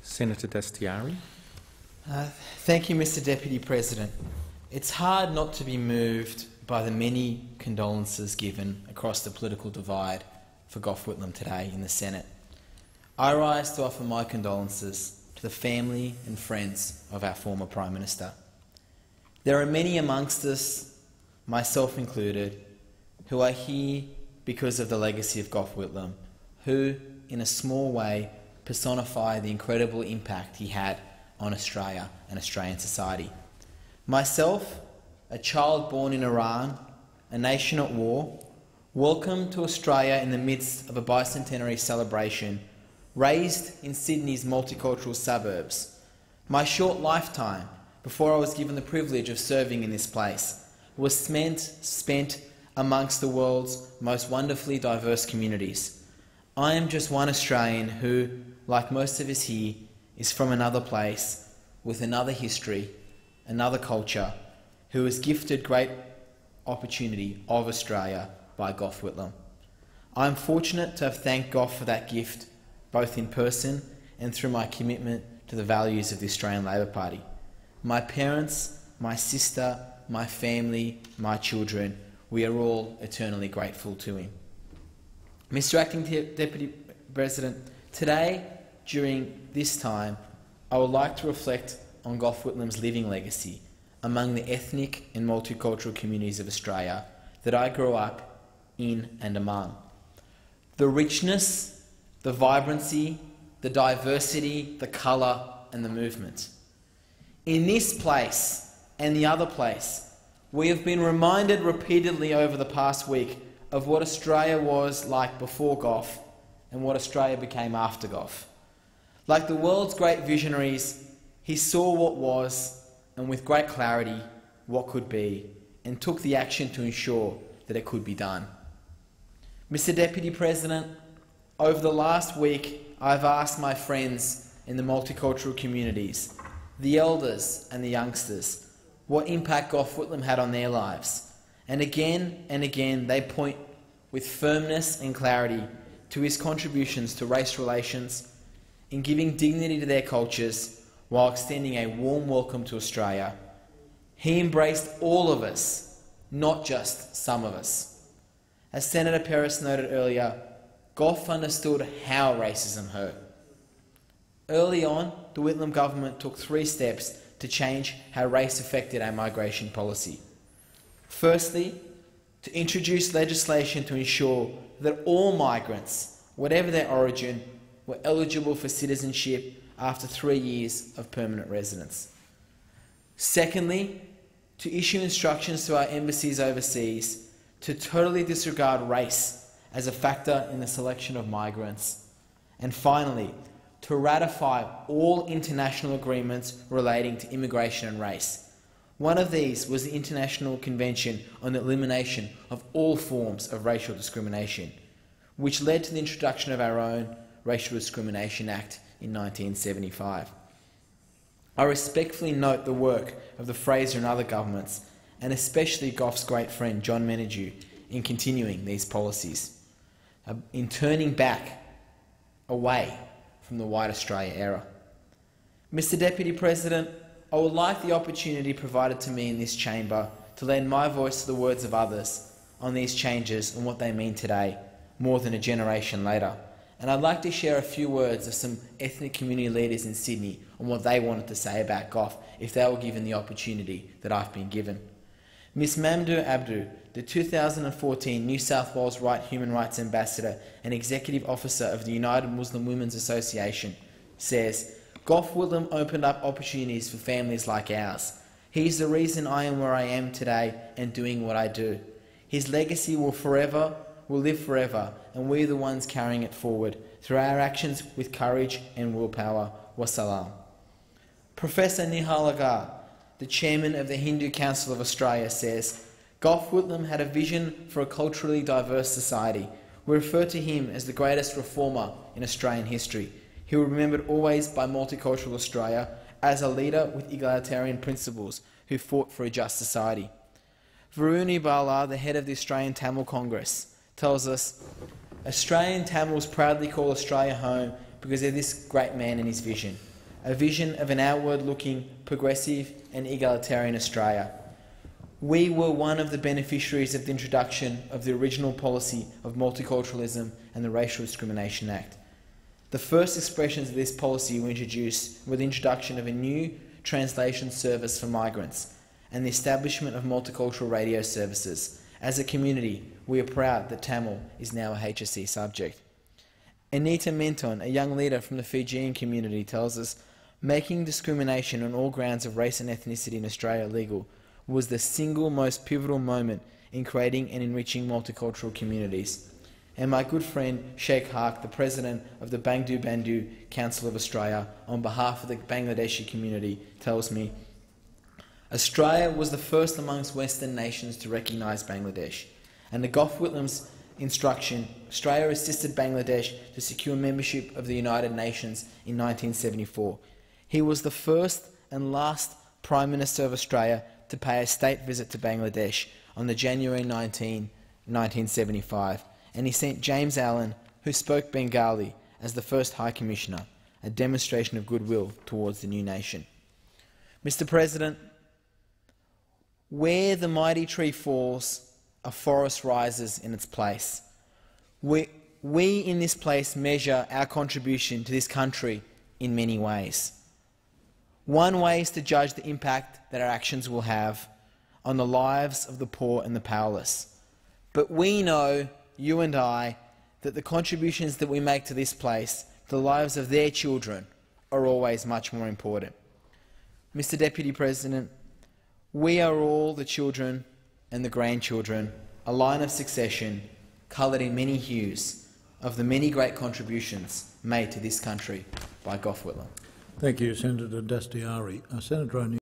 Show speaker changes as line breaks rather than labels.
Senator Dastiari.
Thank you, Mr Deputy President. It's hard not to be moved by the many condolences given across the political divide for Gough Whitlam today in the Senate. I rise to offer my condolences to the family and friends of our former Prime Minister. There are many amongst us, myself included, who are here because of the legacy of Gough Whitlam, who, in a small way, personify the incredible impact he had on Australia and Australian society. Myself, a child born in Iran, a nation at war, welcomed to Australia in the midst of a bicentenary celebration, raised in Sydney's multicultural suburbs. My short lifetime, before I was given the privilege of serving in this place, was spent amongst the world's most wonderfully diverse communities. I am just one Australian who, like most of us here, is from another place, with another history, another culture, who was gifted great opportunity of Australia by Gough Whitlam. I am fortunate to have thanked Gough for that gift, both in person and through my commitment to the values of the Australian Labor Party. My parents, my sister, my family, my children, we are all eternally grateful to him. Mr Acting Deputy President, today, during this time, I would like to reflect on Gough Whitlam's living legacy among the ethnic and multicultural communities of Australia that I grew up in and among. The richness, the vibrancy, the diversity, the colour and the movement. In this place and the other place, we have been reminded repeatedly over the past week of what Australia was like before Gough and what Australia became after Gough. Like the world's great visionaries, he saw what was, and with great clarity, what could be, and took the action to ensure that it could be done. Mr Deputy President, over the last week, I've asked my friends in the multicultural communities, the elders and the youngsters, what impact Gough Whitlam had on their lives. And again, they point with firmness and clarity to his contributions to race relations, in giving dignity to their cultures while extending a warm welcome to Australia. He embraced all of us, not just some of us. As Senator Peris noted earlier, Gough understood how racism hurt. Early on, the Whitlam government took 3 steps to change how race affected our migration policy. Firstly, to introduce legislation to ensure that all migrants, whatever their origin, were eligible for citizenship after 3 years of permanent residence. Secondly, to issue instructions to our embassies overseas to totally disregard race as a factor in the selection of migrants. And finally, to ratify all international agreements relating to immigration and race. One of these was the International Convention on the Elimination of All Forms of Racial Discrimination, which led to the introduction of our own Racial Discrimination Act in 1975. I respectfully note the work of the Fraser and other governments, and especially Gough's great friend John Menadue, in continuing these policies, in turning back away from the White Australia era. Mr Deputy President, I would like the opportunity provided to me in this chamber to lend my voice to the words of others on these changes and what they mean today, more than a generation later. And I'd like to share a few words of some ethnic community leaders in Sydney on what they wanted to say about Gough if they were given the opportunity that I've been given. Ms Mamdouh Abdou, the 2014 New South Wales Human Rights Ambassador and Executive Officer of the United Muslim Women's Association, says, Gough Whitlam opened up opportunities for families like ours. He's the reason I am where I am today and doing what I do. His legacy will live forever, and we're the ones carrying it forward through our actions with courage and willpower. Wassalam. Professor Nihal Agar, the chairman of the Hindu Council of Australia, says, Gough Whitlam had a vision for a culturally diverse society. We refer to him as the greatest reformer in Australian history. He will be remembered always by multicultural Australia as a leader with egalitarian principles who fought for a just society. Varuni Bala, the head of the Australian Tamil Congress, tells us, Australian Tamils proudly call Australia home because of this great man and his vision. a vision of an outward-looking, progressive and egalitarian Australia. We were one of the beneficiaries of the introduction of the original policy of multiculturalism and the Racial Discrimination Act. The first expressions of this policy were introduced with the introduction of a new translation service for migrants and the establishment of multicultural radio services. As a community, we are proud that Tamil is now a HSC subject. Anita Menton, a young leader from the Fijian community, tells us, making discrimination on all grounds of race and ethnicity in Australia legal was the single most pivotal moment in creating and enriching multicultural communities. And my good friend Sheikh Haq, the president of the Bangdu Bandhu Council of Australia, on behalf of the Bangladeshi community, tells me, Australia was the first amongst Western nations to recognise Bangladesh, and the Gough Whitlam's instruction, Australia assisted Bangladesh to secure membership of the United Nations in 1974. He was the first and last Prime Minister of Australia to pay a state visit to Bangladesh on the January 19, 1975, and he sent James Allen, who spoke Bengali, as the first High Commissioner, a demonstration of goodwill towards the new nation. Mr. President, where the mighty tree falls, a forest rises in its place. We in this place measure our contribution to this country in many ways. One way is to judge the impact that our actions will have on the lives of the poor and the powerless. But we know, you and I, that the contributions that we make to this place, to the lives of their children, are always much more important. Mr. Deputy President, we are all the children and the grandchildren, a line of succession coloured in many hues of the many great contributions made to this country by Gough Whitlam.
Thank you, Senator Dastyari. Senator O'Neill.